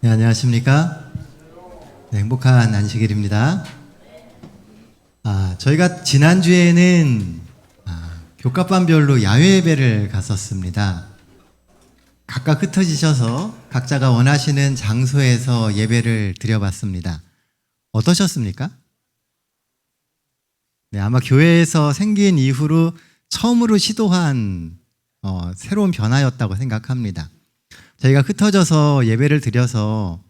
네, 안녕하십니까? 네, 행복한 안식일입니다. 저희가 지난주에는 교과반별로 야외 예배를 갔었습니다. 각각 흩어지셔서 각자가 원하시는 장소에서 예배를 드려봤습니다. 어떠셨습니까? 네, 아마 교회에서 생긴 이후로 처음으로 시도한 새로운 변화였다고 생각합니다. 저희가 흩어져서 예배를 드려서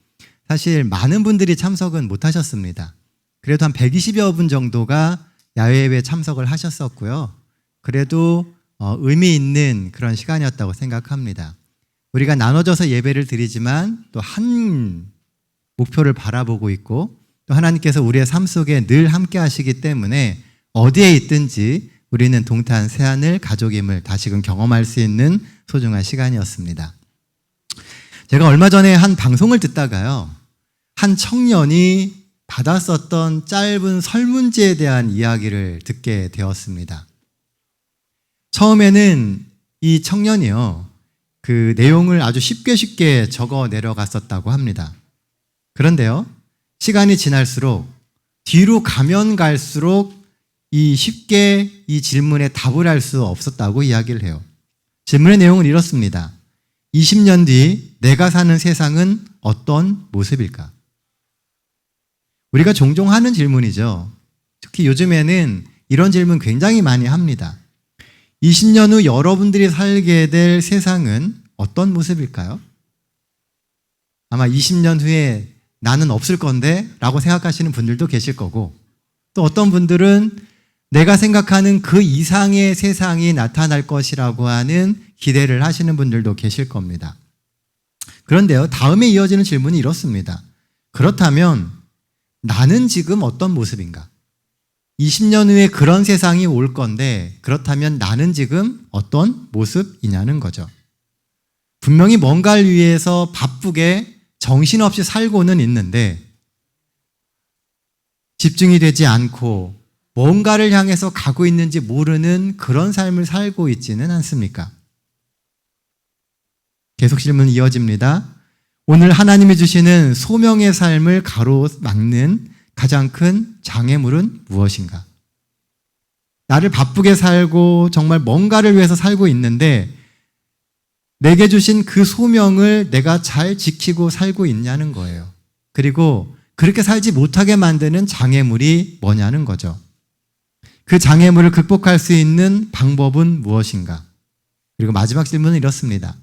사실 많은 분들이 참석은 못 하셨습니다. 그래도 한 120여 분 정도가 야외 예배에 참석을 하셨었고요. 그래도 의미 있는 그런 시간이었다고 생각합니다. 우리가 나눠져서 예배를 드리지만 또 한 목표를 바라보고 있고 또 하나님께서 우리의 삶 속에 늘 함께 하시기 때문에 어디에 있든지 우리는 동탄 새하늘 가족임을 다시금 경험할 수 있는 소중한 시간이었습니다. 제가 얼마 전에 한 방송을 듣다가요, 한 청년이 받았었던 짧은 설문지에 대한 이야기를 듣게 되었습니다. 처음에는 이 청년이요, 그 내용을 아주 쉽게 적어 내려갔었다고 합니다. 그런데요, 시간이 지날수록 뒤로 가면 갈수록 쉽게 이 질문에 답을 할 수 없었다고 이야기를 해요. 질문의 내용은 이렇습니다. 20년 뒤 내가 사는 세상은 어떤 모습일까? 우리가 종종 하는 질문이죠. 특히 요즘에는 이런 질문 굉장히 많이 합니다. 20년 후 여러분들이 살게 될 세상은 어떤 모습일까요? 아마 20년 후에 나는 없을 건데 라고 생각하시는 분들도 계실 거고, 또 어떤 분들은 내가 생각하는 그 이상의 세상이 나타날 것이라고 하는 기대를 하시는 분들도 계실 겁니다. 그런데요, 다음에 이어지는 질문이 이렇습니다. 그렇다면 나는 지금 어떤 모습인가? 20년 후에 그런 세상이 올 건데 그렇다면 나는 지금 어떤 모습이냐는 거죠. 분명히 뭔가를 위해서 바쁘게 정신없이 살고는 있는데 집중이 되지 않고 뭔가를 향해서 가고 있는지 모르는 그런 삶을 살고 있지는 않습니까? 계속 질문이 이어집니다. 오늘 하나님이 주시는 소명의 삶을 가로막는 가장 큰 장애물은 무엇인가? 나를 바쁘게 살고 정말 뭔가를 위해서 살고 있는데 내게 주신 그 소명을 내가 잘 지키고 살고 있냐는 거예요. 그리고 그렇게 살지 못하게 만드는 장애물이 뭐냐는 거죠. 그 장애물을 극복할 수 있는 방법은 무엇인가? 그리고 마지막 질문은 이렇습니다.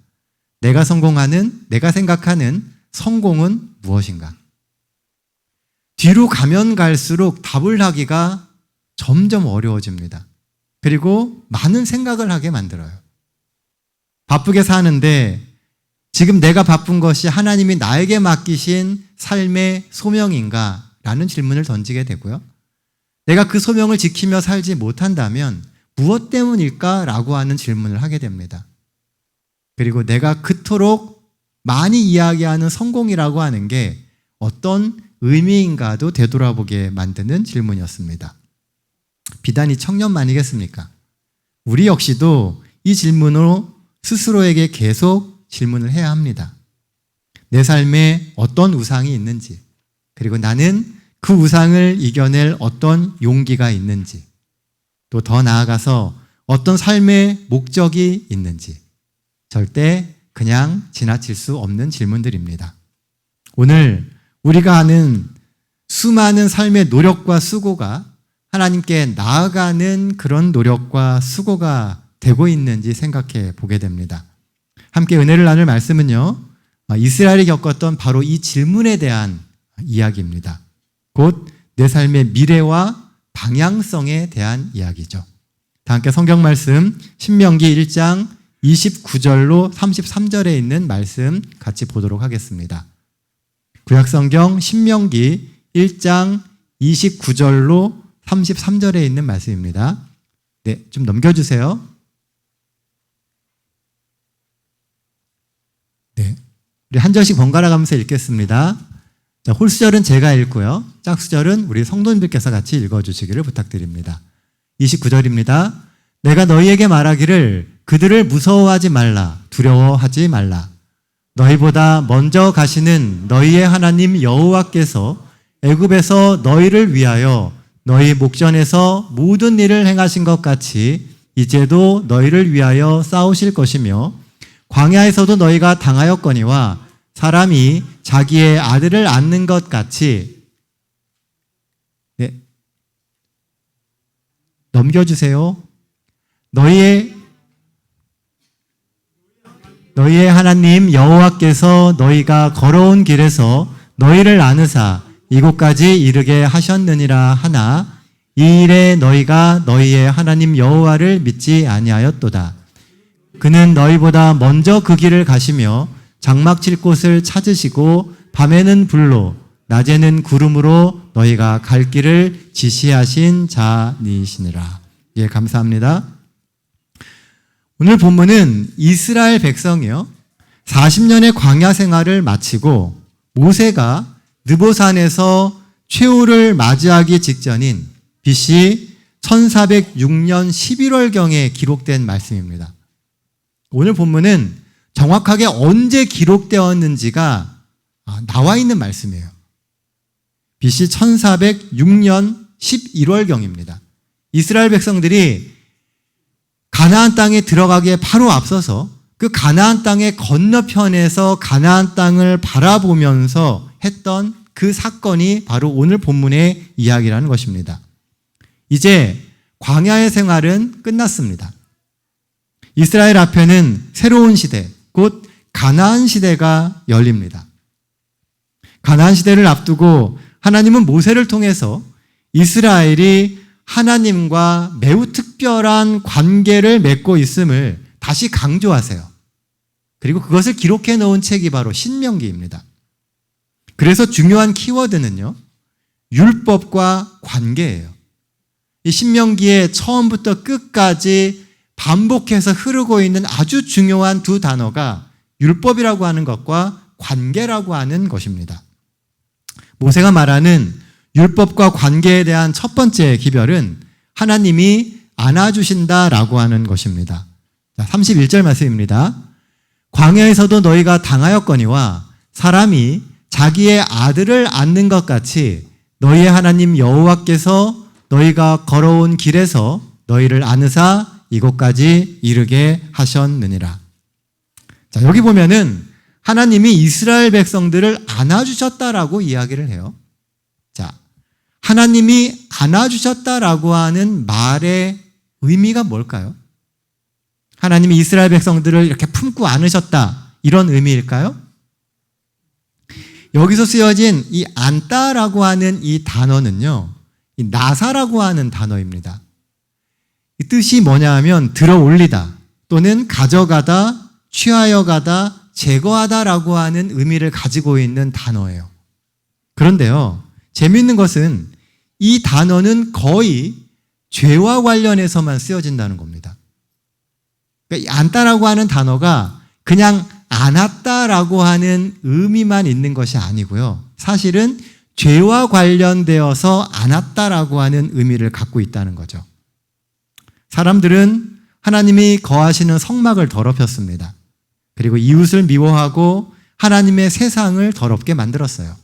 내가 생각하는 성공은 무엇인가? 뒤로 가면 갈수록 답을 하기가 점점 어려워집니다. 그리고 많은 생각을 하게 만들어요. 바쁘게 사는데 지금 내가 바쁜 것이 하나님이 나에게 맡기신 삶의 소명인가? 라는 질문을 던지게 되고요. 내가 그 소명을 지키며 살지 못한다면 무엇 때문일까? 라고 하는 질문을 하게 됩니다. 그리고 내가 그토록 많이 이야기하는 성공이라고 하는 게 어떤 의미인가도 되돌아보게 만드는 질문이었습니다. 비단 이 청년만이겠습니까? 우리 역시도 이 질문으로 스스로에게 계속 질문을 해야 합니다. 내 삶에 어떤 우상이 있는지, 그리고 나는 그 우상을 이겨낼 어떤 용기가 있는지, 또 더 나아가서 어떤 삶의 목적이 있는지, 절대 그냥 지나칠 수 없는 질문들입니다. 오늘 우리가 하는 수많은 삶의 노력과 수고가 하나님께 나아가는 그런 노력과 수고가 되고 있는지 생각해 보게 됩니다. 함께 은혜를 나눌 말씀은요, 이스라엘이 겪었던 바로 이 질문에 대한 이야기입니다. 곧 내 삶의 미래와 방향성에 대한 이야기죠. 다 함께 성경 말씀 신명기 1장 29절로 33절에 있는 말씀 같이 보도록 하겠습니다. 구약성경 신명기 1장 29절로 33절에 있는 말씀입니다. 네, 좀 넘겨주세요. 네, 우리 한 절씩 번갈아 가면서 읽겠습니다. 자, 홀수절은 제가 읽고요. 짝수절은 우리 성도님들께서 같이 읽어주시기를 부탁드립니다. 29절입니다. 내가 너희에게 말하기를 그들을 무서워하지 말라, 두려워하지 말라. 너희보다 먼저 가시는 너희의 하나님 여호와께서 애굽에서 너희를 위하여 너희 목전에서 모든 일을 행하신 것 같이 이제도 너희를 위하여 싸우실 것이며 광야에서도 너희가 당하였거니와 사람이 자기의 아들을 낳는 것 같이 넘겨주세요. 너희의 하나님 여호와께서 너희가 걸어온 길에서 너희를 안으사 이곳까지 이르게 하셨느니라 하나 이 일에 너희가 너희의 하나님 여호와를 믿지 아니하였도다. 그는 너희보다 먼저 그 길을 가시며 장막 칠 곳을 찾으시고 밤에는 불로 낮에는 구름으로 너희가 갈 길을 지시하신 자니시니라. 예, 감사합니다. 오늘 본문은 이스라엘 백성이요 40년의 광야 생활을 마치고 모세가 느보산에서 최후를 맞이하기 직전인 BC 1406년 11월경에 기록된 말씀입니다. 오늘 본문은 정확하게 언제 기록되었는지가 나와 있는 말씀이에요. BC 1406년 11월경입니다. 이스라엘 백성들이 가나안 땅에 들어가기에 바로 앞서서 그 가나안 땅의 건너편에서 가나안 땅을 바라보면서 했던 그 사건이 바로 오늘 본문의 이야기라는 것입니다. 이제 광야의 생활은 끝났습니다. 이스라엘 앞에는 새로운 시대, 곧 가나안 시대가 열립니다. 가나안 시대를 앞두고 하나님은 모세를 통해서 이스라엘이 하나님과 매우 특별한 관계를 맺고 있음을 다시 강조하세요. 그리고 그것을 기록해 놓은 책이 바로 신명기입니다. 그래서 중요한 키워드는요, 율법과 관계예요. 이 신명기의 처음부터 끝까지 반복해서 흐르고 있는 아주 중요한 두 단어가 율법이라고 하는 것과 관계라고 하는 것입니다. 모세가 말하는 율법과 관계에 대한 첫 번째 기별은 하나님이 안아주신다라고 하는 것입니다. 31절 말씀입니다. 광야에서도 너희가 당하였거니와 사람이 자기의 아들을 낳는 것 같이 너희의 하나님 여호와께서 너희가 걸어온 길에서 너희를 안으사 이곳까지 이르게 하셨느니라. 자, 여기 보면은 하나님이 이스라엘 백성들을 안아주셨다라고 이야기를 해요. 자, 하나님이 안아주셨다라고 하는 말의 의미가 뭘까요? 하나님이 이스라엘 백성들을 이렇게 품고 안으셨다, 이런 의미일까요? 여기서 쓰여진 이 안다라고 하는 이 단어는요, 이 나사라고 하는 단어입니다. 이 뜻이 뭐냐 하면 들어 올리다 또는 가져가다, 취하여 가다, 제거하다라고 하는 의미를 가지고 있는 단어예요. 그런데요, 재미있는 것은 이 단어는 거의 죄와 관련해서만 쓰여진다는 겁니다. 그러니까 이 안다라고 하는 단어가 그냥 안았다라고 하는 의미만 있는 것이 아니고요. 사실은 죄와 관련되어서 안았다라고 하는 의미를 갖고 있다는 거죠. 사람들은 하나님이 거하시는 성막을 더럽혔습니다. 그리고 이웃을 미워하고 하나님의 세상을 더럽게 만들었어요.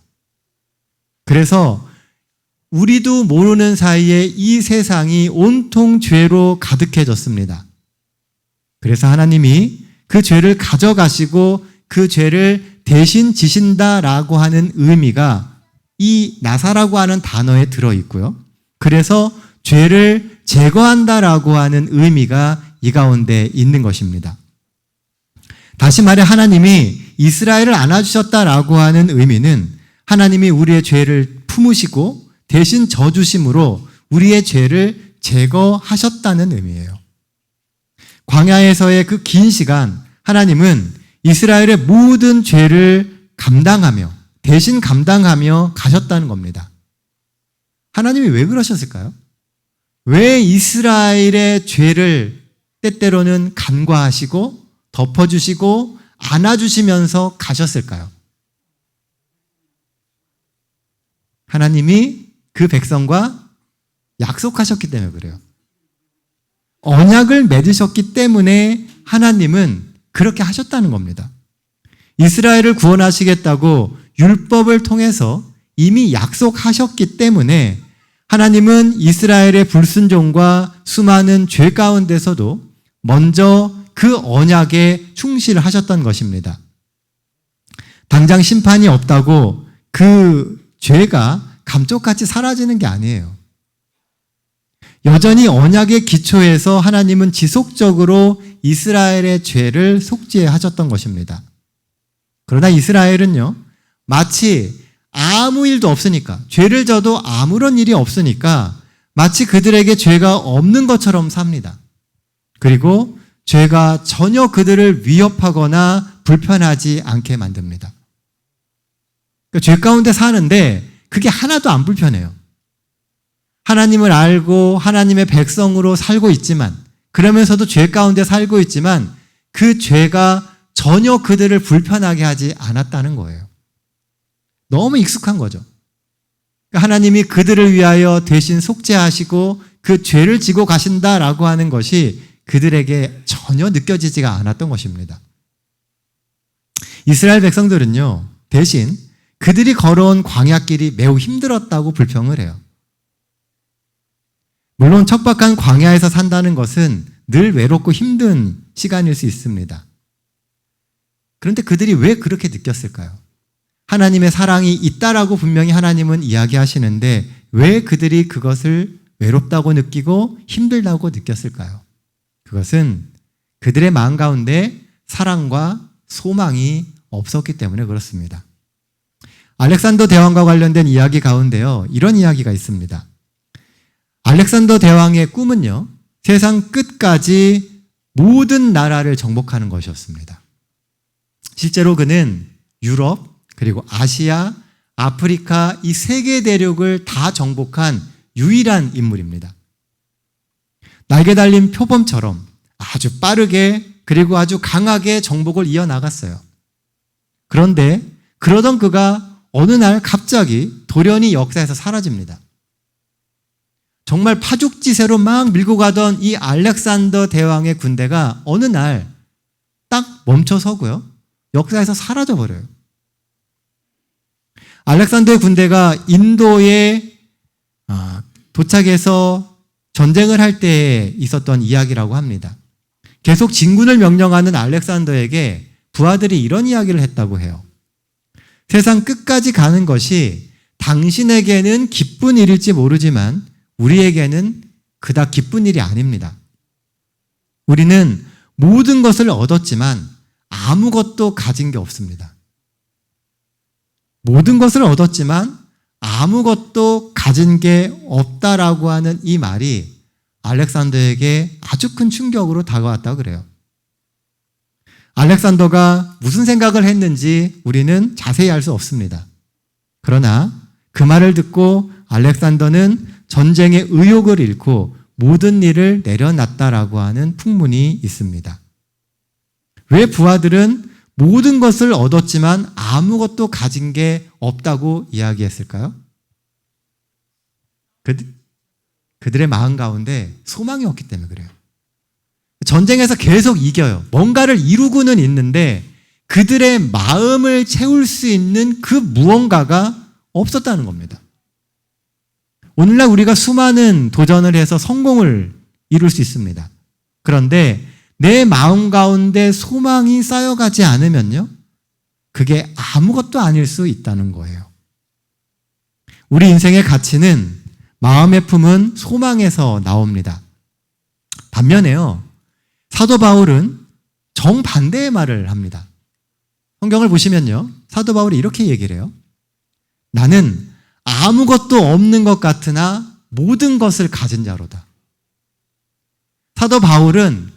그래서 우리도 모르는 사이에 이 세상이 온통 죄로 가득해졌습니다. 그래서 하나님이 그 죄를 가져가시고 그 죄를 대신 지신다라고 하는 의미가 이 나사라고 하는 단어에 들어있고요. 그래서 죄를 제거한다라고 하는 의미가 이 가운데 있는 것입니다. 다시 말해 하나님이 이스라엘을 안아주셨다라고 하는 의미는 하나님이 우리의 죄를 품으시고 대신 져주심으로 우리의 죄를 제거하셨다는 의미예요. 광야에서의 그 긴 시간 하나님은 이스라엘의 모든 죄를 감당하며 대신 감당하며 가셨다는 겁니다. 하나님이 왜 그러셨을까요? 왜 이스라엘의 죄를 때때로는 간과하시고 덮어주시고 안아주시면서 가셨을까요? 하나님이 그 백성과 약속하셨기 때문에 그래요. 언약을 맺으셨기 때문에 하나님은 그렇게 하셨다는 겁니다. 이스라엘을 구원하시겠다고 율법을 통해서 이미 약속하셨기 때문에 하나님은 이스라엘의 불순종과 수많은 죄 가운데서도 먼저 그 언약에 충실하셨던 것입니다. 당장 심판이 없다고 그 죄가 감쪽같이 사라지는 게 아니에요. 여전히 언약의 기초에서 하나님은 지속적으로 이스라엘의 죄를 속죄하셨던 것입니다. 그러나 이스라엘은요, 마치 아무 일도 없으니까, 죄를 져도 아무런 일이 없으니까 마치 그들에게 죄가 없는 것처럼 삽니다. 그리고 죄가 전혀 그들을 위협하거나 불편하지 않게 만듭니다. 그러니까 죄 가운데 사는데 그게 하나도 안 불편해요. 하나님을 알고 하나님의 백성으로 살고 있지만, 그러면서도 죄 가운데 살고 있지만 그 죄가 전혀 그들을 불편하게 하지 않았다는 거예요. 너무 익숙한 거죠. 하나님이 그들을 위하여 대신 속죄하시고 그 죄를 지고 가신다라고 하는 것이 그들에게 전혀 느껴지지가 않았던 것입니다. 이스라엘 백성들은요, 대신 그들이 걸어온 광야길이 매우 힘들었다고 불평을 해요. 물론 척박한 광야에서 산다는 것은 늘 외롭고 힘든 시간일 수 있습니다. 그런데 그들이 왜 그렇게 느꼈을까요? 하나님의 사랑이 있다라고 분명히 하나님은 이야기하시는데 왜 그들이 그것을 외롭다고 느끼고 힘들다고 느꼈을까요? 그것은 그들의 마음 가운데 사랑과 소망이 없었기 때문에 그렇습니다. 알렉산더 대왕과 관련된 이야기 가운데요, 이런 이야기가 있습니다. 알렉산더 대왕의 꿈은요, 세상 끝까지 모든 나라를 정복하는 것이었습니다. 실제로 그는 유럽, 그리고 아시아, 아프리카 이 세 개 대륙을 다 정복한 유일한 인물입니다. 날개 달린 표범처럼 아주 빠르게 그리고 아주 강하게 정복을 이어나갔어요. 그런데 그러던 그가 어느 날 갑자기 돌연히 역사에서 사라집니다. 정말 파죽지세로 막 밀고 가던 이 알렉산더 대왕의 군대가 어느 날 딱 멈춰서고요, 역사에서 사라져버려요. 알렉산더의 군대가 인도에 도착해서 전쟁을 할 때에 있었던 이야기라고 합니다. 계속 진군을 명령하는 알렉산더에게 부하들이 이런 이야기를 했다고 해요. 세상 끝까지 가는 것이 당신에게는 기쁜 일일지 모르지만 우리에게는 그닥 기쁜 일이 아닙니다. 우리는 모든 것을 얻었지만 아무것도 가진 게 없습니다. 모든 것을 얻었지만 아무것도 가진 게 없다라고 하는 이 말이 알렉산더에게 아주 큰 충격으로 다가왔다고 그래요. 알렉산더가 무슨 생각을 했는지 우리는 자세히 알 수 없습니다. 그러나 그 말을 듣고 알렉산더는 전쟁의 의욕을 잃고 모든 일을 내려놨다라고 하는 풍문이 있습니다. 왜 부하들은 모든 것을 얻었지만 아무것도 가진 게 없다고 이야기했을까요? 그들의 마음 가운데 소망이 없기 때문에 그래요. 전쟁에서 계속 이겨요. 뭔가를 이루고는 있는데 그들의 마음을 채울 수 있는 그 무언가가 없었다는 겁니다. 오늘날 우리가 수많은 도전을 해서 성공을 이룰 수 있습니다. 그런데 내 마음 가운데 소망이 쌓여가지 않으면요, 그게 아무것도 아닐 수 있다는 거예요. 우리 인생의 가치는, 마음의 품은 소망에서 나옵니다. 반면에요, 사도 바울은 정반대의 말을 합니다. 성경을 보시면요, 사도 바울이 이렇게 얘기를 해요. 나는 아무것도 없는 것 같으나 모든 것을 가진 자로다. 사도 바울은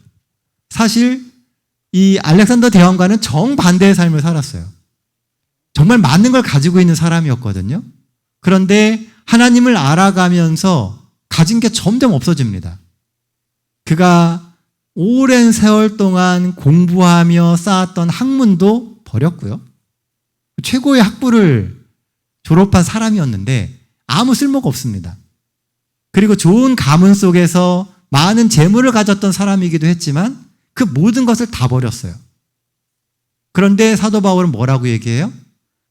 사실 이 알렉산더 대왕과는 정반대의 삶을 살았어요. 정말 많은 걸 가지고 있는 사람이었거든요. 그런데 하나님을 알아가면서 가진 게 점점 없어집니다. 그가 오랜 세월 동안 공부하며 쌓았던 학문도 버렸고요. 최고의 학부를 졸업한 사람이었는데 아무 쓸모가 없습니다. 그리고 좋은 가문 속에서 많은 재물을 가졌던 사람이기도 했지만 그 모든 것을 다 버렸어요. 그런데 사도 바울은 뭐라고 얘기해요?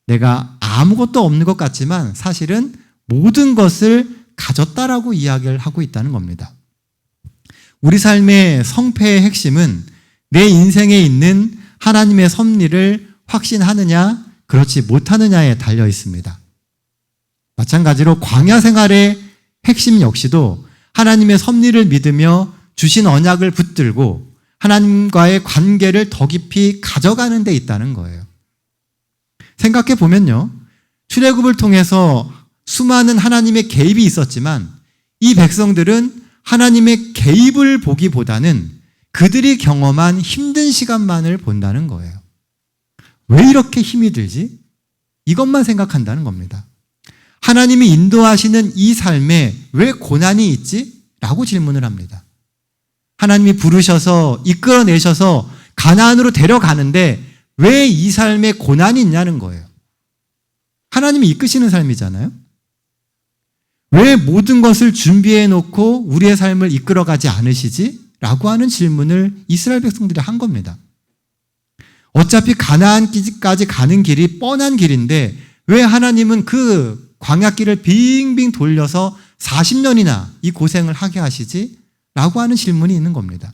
내가 아무것도 없는 것 같지만 사실은 모든 것을 가졌다라고 이야기를 하고 있다는 겁니다. 우리 삶의 성패의 핵심은 내 인생에 있는 하나님의 섭리를 확신하느냐, 그렇지 못하느냐에 달려 있습니다. 마찬가지로 광야 생활의 핵심 역시도 하나님의 섭리를 믿으며 주신 언약을 붙들고 하나님과의 관계를 더 깊이 가져가는 데 있다는 거예요. 생각해 보면요, 출애굽을 통해서 수많은 하나님의 개입이 있었지만 이 백성들은 하나님의 개입을 보기보다는 그들이 경험한 힘든 시간만을 본다는 거예요. 왜 이렇게 힘이 들지? 이것만 생각한다는 겁니다. 하나님이 인도하시는 이 삶에 왜 고난이 있지? 라고 질문을 합니다. 하나님이 부르셔서 이끌어내셔서 가나안으로 데려가는데 왜 이 삶에 고난이 있냐는 거예요. 하나님이 이끄시는 삶이잖아요. 왜 모든 것을 준비해 놓고 우리의 삶을 이끌어가지 않으시지? 라고 하는 질문을 이스라엘 백성들이 한 겁니다. 어차피 가나안까지 가는 길이 뻔한 길인데 왜 하나님은 그 광야길을 빙빙 돌려서 40년이나 이 고생을 하게 하시지? 라고 하는 질문이 있는 겁니다.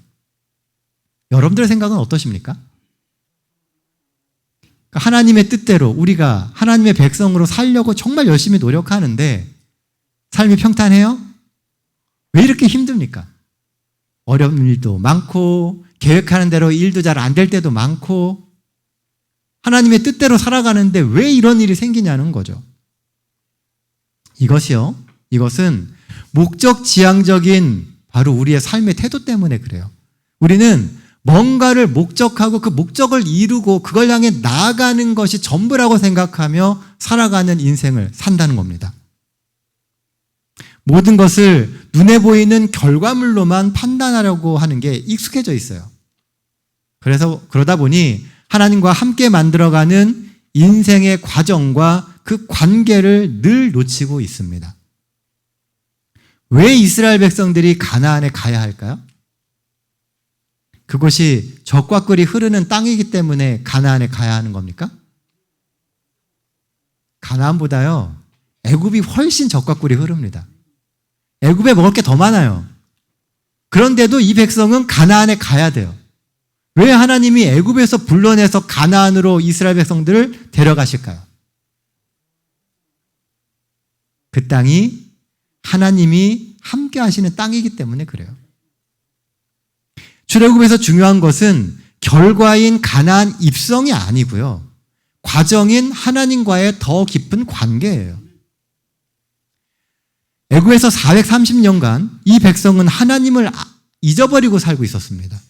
여러분들의 생각은 어떠십니까? 하나님의 뜻대로 우리가 하나님의 백성으로 살려고 정말 열심히 노력하는데 삶이 평탄해요? 왜 이렇게 힘듭니까? 어려운 일도 많고 계획하는 대로 일도 잘 안 될 때도 많고 하나님의 뜻대로 살아가는데 왜 이런 일이 생기냐는 거죠. 이것은 목적지향적인 바로 우리의 삶의 태도 때문에 그래요. 우리는 뭔가를 목적하고 그 목적을 이루고 그걸 향해 나아가는 것이 전부라고 생각하며 살아가는 인생을 산다는 겁니다. 모든 것을 눈에 보이는 결과물로만 판단하려고 하는 게 익숙해져 있어요. 그러다 보니 하나님과 함께 만들어가는 인생의 과정과 그 관계를 늘 놓치고 있습니다. 왜 이스라엘 백성들이 가나안에 가야 할까요? 그것이 젖과 꿀이 흐르는 땅이기 때문에 가나안에 가야 하는 겁니까? 가나안보다요, 애굽이 훨씬 젖과 꿀이 흐릅니다. 애굽에 먹을 게 더 많아요. 그런데도 이 백성은 가나안에 가야 돼요. 왜 하나님이 애굽에서 불러내서 가나안으로 이스라엘 백성들을 데려가실까요? 그 땅이 하나님이 함께 하시는 땅이기 때문에 그래요. 출애굽에서 중요한 것은 결과인 가나안 입성이 아니고요. 과정인 하나님과의 더 깊은 관계예요. 애굽에서 430년간 이 백성은 하나님을 잊어버리고 살고 있었습니다.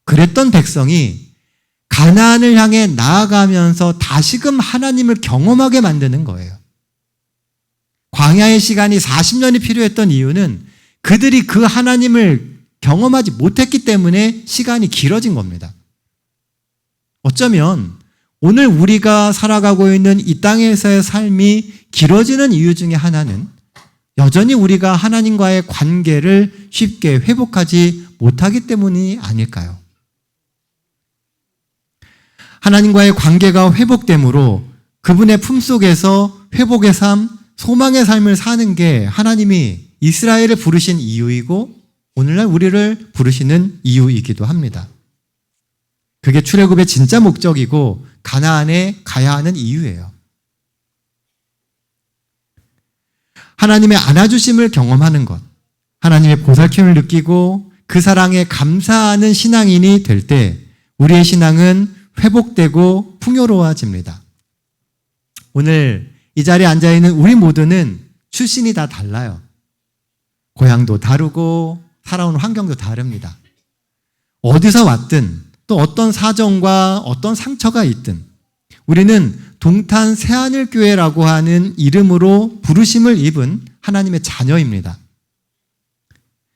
그랬던 백성이 가나안을 향해 나아가면서 다시금 하나님을 경험하게 만드는 거예요. 광야의 시간이 40년이 필요했던 이유는 그들이 그 하나님을 경험하지 못했기 때문에 시간이 길어진 겁니다. 어쩌면 오늘 우리가 살아가고 있는 이 땅에서의 삶이 길어지는 이유 중에 하나는 여전히 우리가 하나님과의 관계를 쉽게 회복하지 못하기 때문이 아닐까요? 하나님과의 관계가 회복됨으로 그분의 품속에서 회복의 삶, 소망의 삶을 사는 게 하나님이 이스라엘을 부르신 이유이고 오늘날 우리를 부르시는 이유이기도 합니다. 그게 출애굽의 진짜 목적이고 가나안에 가야 하는 이유예요. 하나님의 안아주심을 경험하는 것, 하나님의 보살핌을 느끼고 그 사랑에 감사하는 신앙인이 될 때 우리의 신앙은 회복되고 풍요로워집니다. 오늘 이 자리에 앉아있는 우리 모두는 출신이 다 달라요. 고향도 다르고 살아온 환경도 다릅니다. 어디서 왔든 또 어떤 사정과 어떤 상처가 있든 우리는 동탄 새하늘교회라고 하는 이름으로 부르심을 입은 하나님의 자녀입니다.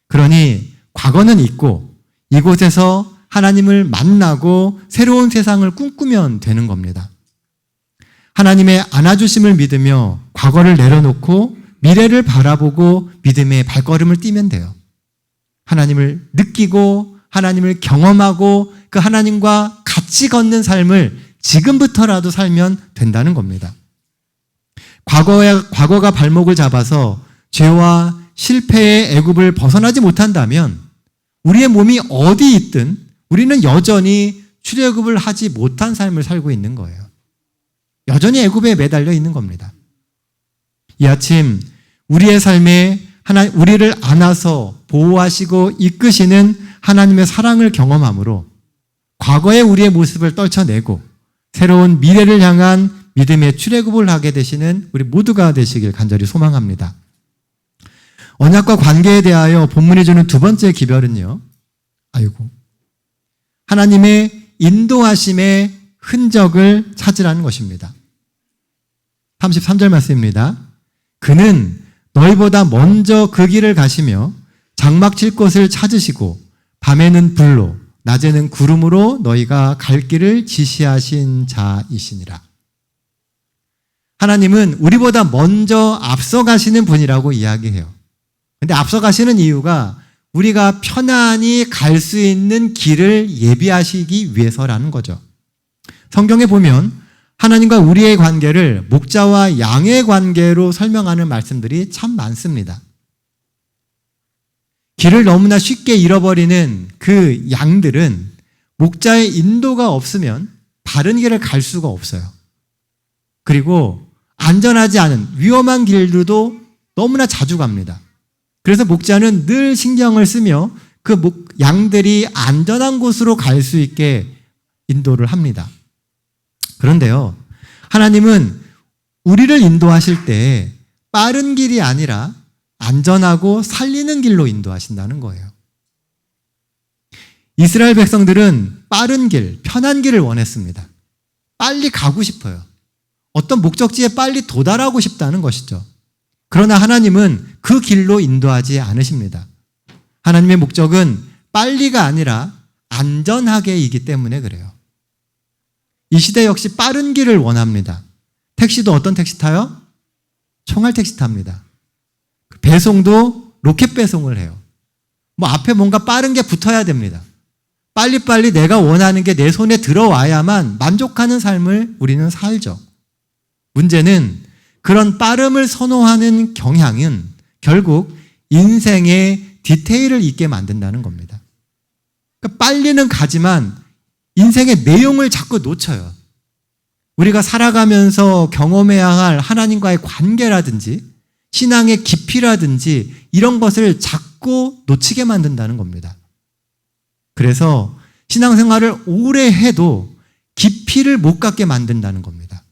그러니 과거는 있고 이곳에서 하나님을 만나고 새로운 세상을 꿈꾸면 되는 겁니다. 하나님의 안아주심을 믿으며 과거를 내려놓고 미래를 바라보고 믿음의 발걸음을 띄면 돼요. 하나님을 느끼고 하나님을 경험하고 그 하나님과 같이 같이 걷는 삶을 지금부터라도 살면 된다는 겁니다. 과거가 발목을 잡아서 죄와 실패의 애굽을 벗어나지 못한다면 우리의 몸이 어디 있든 우리는 여전히 출애굽을 하지 못한 삶을 살고 있는 거예요. 여전히 애굽에 매달려 있는 겁니다. 이 아침 우리의 삶에 우리를 안아서 보호하시고 이끄시는 하나님의 사랑을 경험함으로 과거의 우리의 모습을 떨쳐내고 새로운 미래를 향한 믿음의 출애굽을 하게 되시는 우리 모두가 되시길 간절히 소망합니다. 언약과 관계에 대하여 본문이 주는 두 번째 기별은요. 하나님의 인도하심의 흔적을 찾으라는 것입니다. 33절 말씀입니다. 그는 너희보다 먼저 그 길을 가시며 장막 칠 곳을 찾으시고 밤에는 불로 낮에는 구름으로 너희가 갈 길을 지시하신 자이시니라. 하나님은 우리보다 먼저 앞서가시는 분이라고 이야기해요. 근데 앞서가시는 이유가 우리가 편안히 갈 수 있는 길을 예비하시기 위해서라는 거죠. 성경에 보면 하나님과 우리의 관계를 목자와 양의 관계로 설명하는 말씀들이 참 많습니다. 길을 너무나 쉽게 잃어버리는 그 양들은 목자의 인도가 없으면 바른 길을 갈 수가 없어요. 그리고 안전하지 않은 위험한 길들도 너무나 자주 갑니다. 그래서 목자는 늘 신경을 쓰며 그 양들이 안전한 곳으로 갈 수 있게 인도를 합니다. 그런데요, 하나님은 우리를 인도하실 때 빠른 길이 아니라 안전하고 살리는 길로 인도하신다는 거예요. 이스라엘 백성들은 빠른 길, 편한 길을 원했습니다. 빨리 가고 싶어요. 어떤 목적지에 빨리 도달하고 싶다는 것이죠. 그러나 하나님은 그 길로 인도하지 않으십니다. 하나님의 목적은 빨리가 아니라 안전하게이기 때문에 그래요. 이 시대 역시 빠른 길을 원합니다. 택시도 어떤 택시 타요? 총알 택시 탑니다. 배송도 로켓 배송을 해요. 앞에 뭔가 빠른 게 붙어야 됩니다. 빨리빨리 내가 원하는 게 내 손에 들어와야만 만족하는 삶을 우리는 살죠. 문제는 그런 빠름을 선호하는 경향은 결국 인생의 디테일을 잊게 만든다는 겁니다. 그러니까 빨리는 가지만 인생의 내용을 자꾸 놓쳐요. 우리가 살아가면서 경험해야 할 하나님과의 관계라든지 신앙의 깊이라든지 이런 것을 자꾸 놓치게 만든다는 겁니다. 그래서 신앙생활을 오래 해도 깊이를 못 갖게 만든다는 겁니다.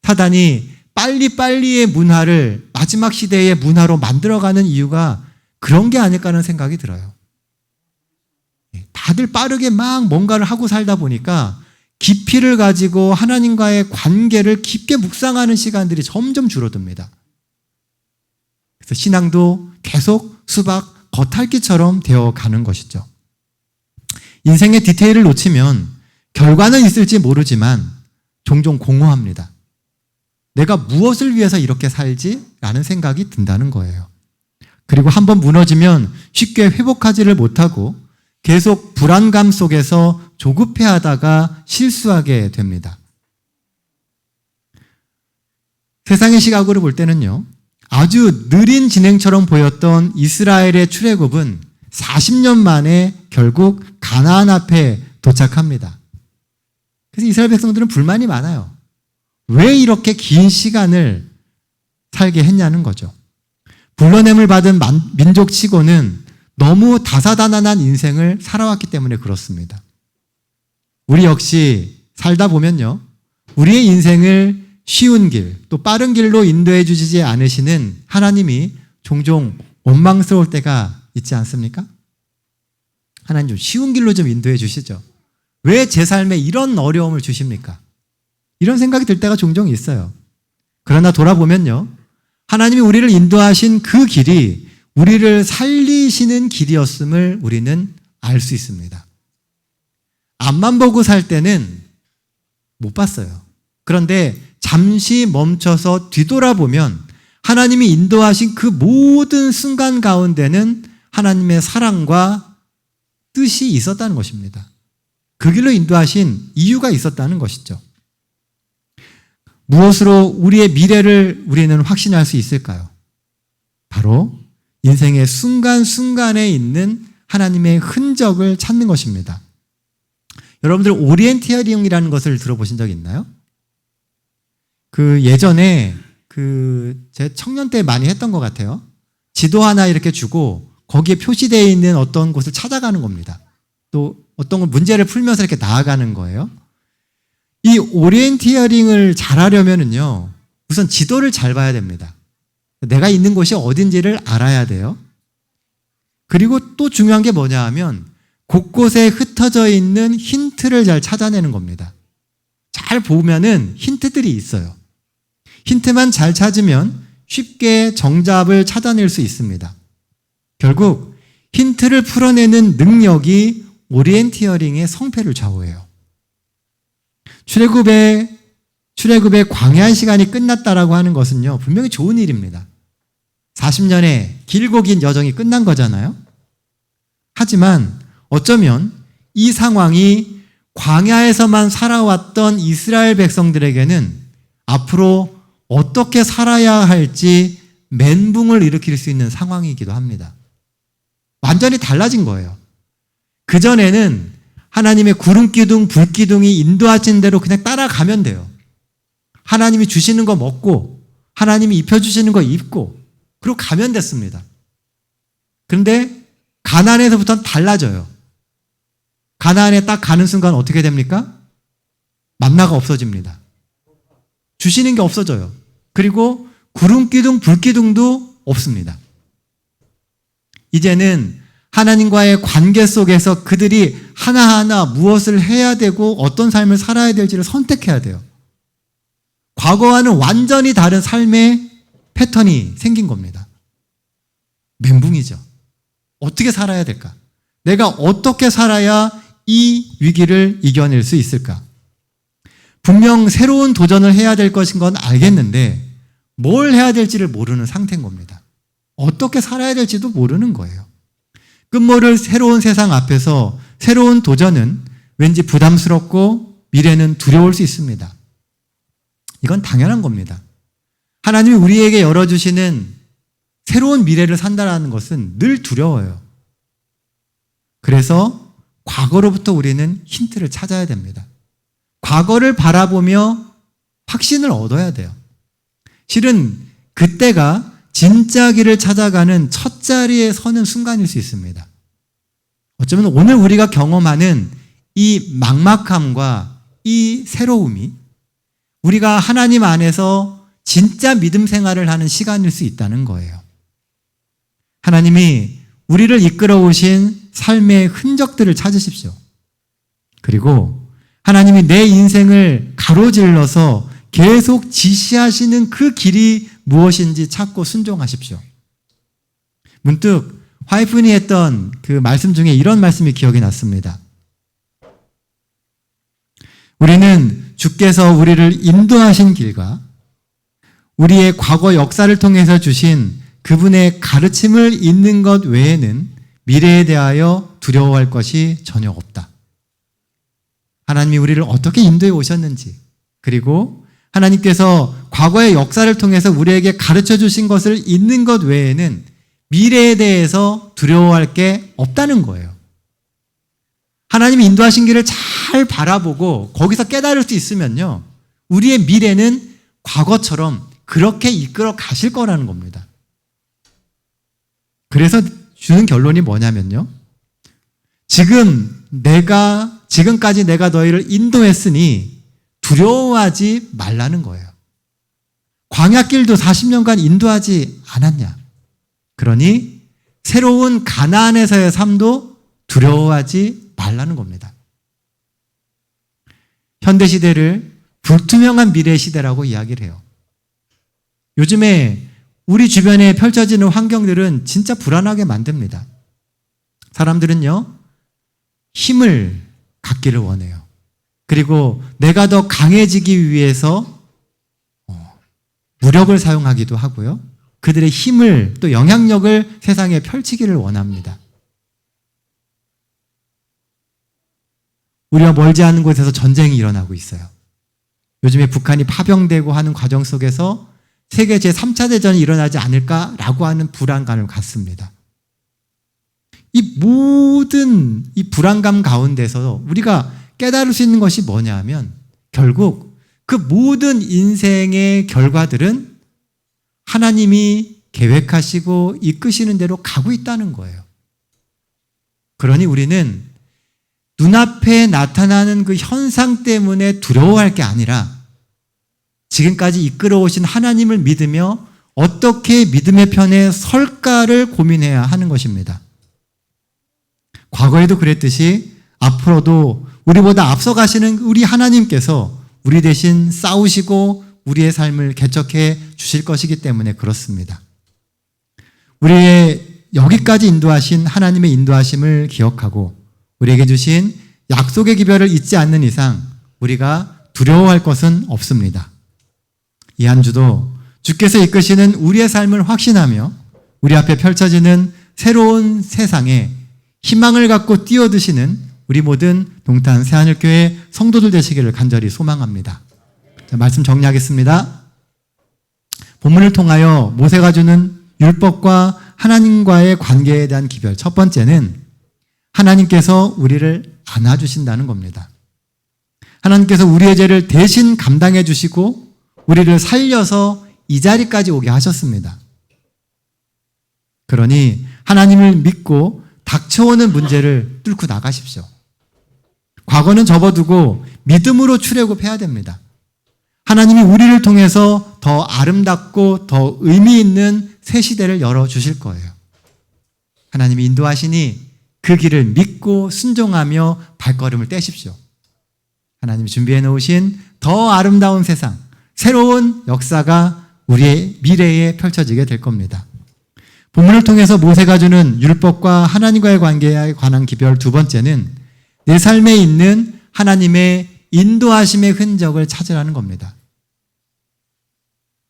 사단이 빨리빨리의 문화를 마지막 시대의 문화로 만들어가는 이유가 그런 게 아닐까 하는 생각이 들어요. 다들 빠르게 막 뭔가를 하고 살다 보니까 깊이를 가지고 하나님과의 관계를 깊게 묵상하는 시간들이 점점 줄어듭니다. 그래서 신앙도 계속 수박 겉핥기처럼 되어가는 것이죠. 인생의 디테일을 놓치면 결과는 있을지 모르지만 종종 공허합니다. 내가 무엇을 위해서 이렇게 살지? 라는 생각이 든다는 거예요. 그리고 한번 무너지면 쉽게 회복하지를 못하고 계속 불안감 속에서 조급해하다가 실수하게 됩니다. 세상의 시각으로 볼 때는요, 아주 느린 진행처럼 보였던 이스라엘의 출애굽은 40년 만에 결국 가나안 앞에 도착합니다. 그래서 이스라엘 백성들은 불만이 많아요. 왜 이렇게 긴 시간을 살게 했냐는 거죠. 불러냄을 받은 민족치고는 너무 다사다난한 인생을 살아왔기 때문에 그렇습니다. 우리 역시 살다 보면요, 우리의 인생을 쉬운 길, 또 빠른 길로 인도해 주시지 않으시는 하나님이 종종 원망스러울 때가 있지 않습니까? 하나님 좀 쉬운 길로 좀 인도해 주시죠. 왜 제 삶에 이런 어려움을 주십니까? 이런 생각이 들 때가 종종 있어요. 그러나 돌아보면요, 하나님이 우리를 인도하신 그 길이 우리를 살리시는 길이었음을 우리는 알 수 있습니다. 앞만 보고 살 때는 못 봤어요. 그런데 잠시 멈춰서 뒤돌아보면 하나님이 인도하신 그 모든 순간 가운데는 하나님의 사랑과 뜻이 있었다는 것입니다. 그 길로 인도하신 이유가 있었다는 것이죠. 무엇으로 우리의 미래를 우리는 확신할 수 있을까요? 바로 인생의 순간순간에 있는 하나님의 흔적을 찾는 것입니다. 여러분들 오리엔티어링이라는 것을 들어보신 적 있나요? 예전에 제 청년 때 많이 했던 것 같아요. 지도 하나 이렇게 주고 거기에 표시되어 있는 어떤 곳을 찾아가는 겁니다. 또 어떤 문제를 풀면서 이렇게 나아가는 거예요. 이 오리엔티어링을 잘하려면은요, 우선 지도를 잘 봐야 됩니다. 내가 있는 곳이 어딘지를 알아야 돼요. 그리고 또 중요한 게 뭐냐 하면 곳곳에 흩어져 있는 힌트를 잘 찾아내는 겁니다. 잘 보면은 힌트들이 있어요. 힌트만 잘 찾으면 쉽게 정답을 찾아낼 수 있습니다. 결국 힌트를 풀어내는 능력이 오리엔티어링의 성패를 좌우해요. 출애굽의 광야 시간이 끝났다라고 하는 것은요, 분명히 좋은 일입니다. 40년의 길고 긴 여정이 끝난 거잖아요. 하지만 어쩌면 이 상황이 광야에서만 살아왔던 이스라엘 백성들에게는 앞으로 어떻게 살아야 할지 멘붕을 일으킬 수 있는 상황이기도 합니다. 완전히 달라진 거예요. 그전에는 하나님의 구름기둥, 불기둥이 인도하신 대로 그냥 따라가면 돼요. 하나님이 주시는 거 먹고 하나님이 입혀주시는 거 입고 그리고 가면 됐습니다. 그런데 가나안에서부터는 달라져요. 가나안에 딱 가는 순간 어떻게 됩니까? 만나가 없어집니다. 주시는 게 없어져요. 그리고 구름기둥, 불기둥도 없습니다. 이제는 하나님과의 관계 속에서 그들이 하나하나 무엇을 해야 되고 어떤 삶을 살아야 될지를 선택해야 돼요. 과거와는 완전히 다른 삶의 패턴이 생긴 겁니다. 멘붕이죠. 어떻게 살아야 될까? 내가 어떻게 살아야 이 위기를 이겨낼 수 있을까? 분명 새로운 도전을 해야 될 것인 건 알겠는데 뭘 해야 될지를 모르는 상태인 겁니다. 어떻게 살아야 될지도 모르는 거예요. 끝모를 새로운 세상 앞에서 새로운 도전은 왠지 부담스럽고 미래는 두려울 수 있습니다. 이건 당연한 겁니다. 하나님이 우리에게 열어주시는 새로운 미래를 산다는 것은 늘 두려워요. 그래서 과거로부터 우리는 힌트를 찾아야 됩니다. 과거를 바라보며 확신을 얻어야 돼요. 실은 그때가 진짜 길을 찾아가는 첫 자리에 서는 순간일 수 있습니다. 어쩌면 오늘 우리가 경험하는 이 막막함과 이 새로움이 우리가 하나님 안에서 진짜 믿음 생활을 하는 시간일 수 있다는 거예요. 하나님이 우리를 이끌어 오신 삶의 흔적들을 찾으십시오. 그리고 하나님이 내 인생을 가로질러서 계속 지시하시는 그 길이 무엇인지 찾고 순종하십시오. 문득 화이픈이 했던 그 말씀 중에 이런 말씀이 기억이 났습니다. 우리는 주께서 우리를 인도하신 길과 우리의 과거 역사를 통해서 주신 그분의 가르침을 잇는 것 외에는 미래에 대하여 두려워할 것이 전혀 없다. 하나님이 우리를 어떻게 인도해 오셨는지, 그리고 하나님께서 과거의 역사를 통해서 우리에게 가르쳐 주신 것을 잇는 것 외에는 미래에 대해서 두려워할 게 없다는 거예요. 하나님이 인도하신 길을 잘 바라보고 거기서 깨달을 수 있으면요, 우리의 미래는 과거처럼 그렇게 이끌어 가실 거라는 겁니다. 그래서 주는 결론이 뭐냐면요, 지금까지 내가 너희를 인도했으니 두려워하지 말라는 거예요. 광야길도 40년간 인도하지 않았냐? 그러니 새로운 가나안에서의 삶도 두려워하지 말라는 겁니다. 현대시대를 불투명한 미래 시대라고 이야기를 해요. 요즘에 우리 주변에 펼쳐지는 환경들은 진짜 불안하게 만듭니다. 사람들은요, 힘을 갖기를 원해요. 그리고 내가 더 강해지기 위해서 무력을 사용하기도 하고요. 그들의 힘을 또 영향력을 세상에 펼치기를 원합니다. 우리와 멀지 않은 곳에서 전쟁이 일어나고 있어요. 요즘에 북한이 파병되고 하는 과정 속에서 세계 제3차 대전이 일어나지 않을까라고 하는 불안감을 갖습니다. 이 모든 이 불안감 가운데서 우리가 깨달을 수 있는 것이 뭐냐면 결국 그 모든 인생의 결과들은 하나님이 계획하시고 이끄시는 대로 가고 있다는 거예요. 그러니 우리는 눈앞에 나타나는 그 현상 때문에 두려워할 게 아니라 지금까지 이끌어오신 하나님을 믿으며 어떻게 믿음의 편에 설까를 고민해야 하는 것입니다. 과거에도 그랬듯이 앞으로도 우리보다 앞서가시는 우리 하나님께서 우리 대신 싸우시고 우리의 삶을 개척해 주실 것이기 때문에 그렇습니다. 우리의 여기까지 인도하신 하나님의 인도하심을 기억하고 우리에게 주신 약속의 기별을 잊지 않는 이상 우리가 두려워할 것은 없습니다. 이 한 주도 주께서 이끄시는 우리의 삶을 확신하며 우리 앞에 펼쳐지는 새로운 세상에 희망을 갖고 뛰어드시는 우리 모든 동탄 새하늘교회 성도들 되시기를 간절히 소망합니다. 자, 말씀 정리하겠습니다. 본문을 통하여 모세가 주는 율법과 하나님과의 관계에 대한 기별. 첫 번째는 하나님께서 우리를 안아주신다는 겁니다. 하나님께서 우리의 죄를 대신 감당해 주시고 우리를 살려서 이 자리까지 오게 하셨습니다. 그러니 하나님을 믿고 닥쳐오는 문제를 뚫고 나가십시오. 과거는 접어두고 믿음으로 출애굽해야 됩니다. 하나님이 우리를 통해서 더 아름답고 더 의미 있는 새 시대를 열어주실 거예요. 하나님이 인도하시니 그 길을 믿고 순종하며 발걸음을 떼십시오. 하나님이 준비해 놓으신 더 아름다운 세상, 새로운 역사가 우리의 미래에 펼쳐지게 될 겁니다. 본문을 통해서 모세가 주는 율법과 하나님과의 관계에 관한 기별 두 번째는 내 삶에 있는 하나님의 인도하심의 흔적을 찾으라는 겁니다.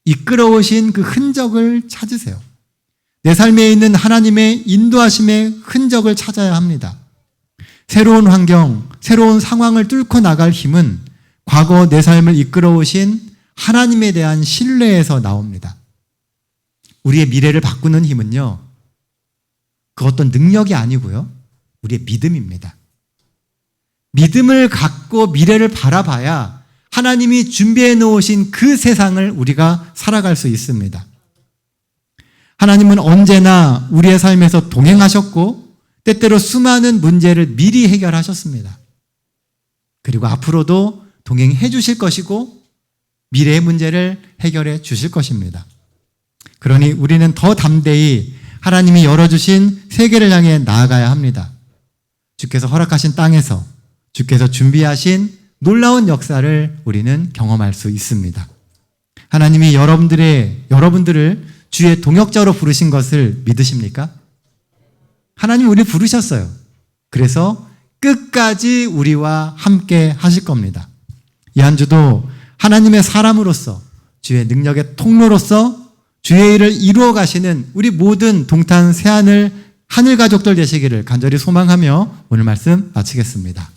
이끌어오신 그 흔적을 찾으세요. 내 삶에 있는 하나님의 인도하심의 흔적을 찾아야 합니다. 새로운 환경, 새로운 상황을 뚫고 나갈 힘은 과거 내 삶을 이끌어오신 하나님에 대한 신뢰에서 나옵니다. 우리의 미래를 바꾸는 힘은요, 그 어떤 능력이 아니고요, 우리의 믿음입니다. 믿음을 갖고 미래를 바라봐야 하나님이 준비해 놓으신 그 세상을 우리가 살아갈 수 있습니다. 하나님은 언제나 우리의 삶에서 동행하셨고 때때로 수많은 문제를 미리 해결하셨습니다. 그리고 앞으로도 동행해 주실 것이고 미래의 문제를 해결해 주실 것입니다. 그러니 우리는 더 담대히 하나님이 열어주신 세계를 향해 나아가야 합니다. 주께서 허락하신 땅에서 주께서 준비하신 놀라운 역사를 우리는 경험할 수 있습니다. 하나님이 여러분들을 주의 동역자로 부르신 것을 믿으십니까? 하나님 우리 부르셨어요. 그래서 끝까지 우리와 함께 하실 겁니다. 이 한 주도 하나님의 사람으로서 주의 능력의 통로로서 주의 일을 이루어 가시는 우리 모든 동탄 새하늘 하늘 가족들 되시기를 간절히 소망하며 오늘 말씀 마치겠습니다.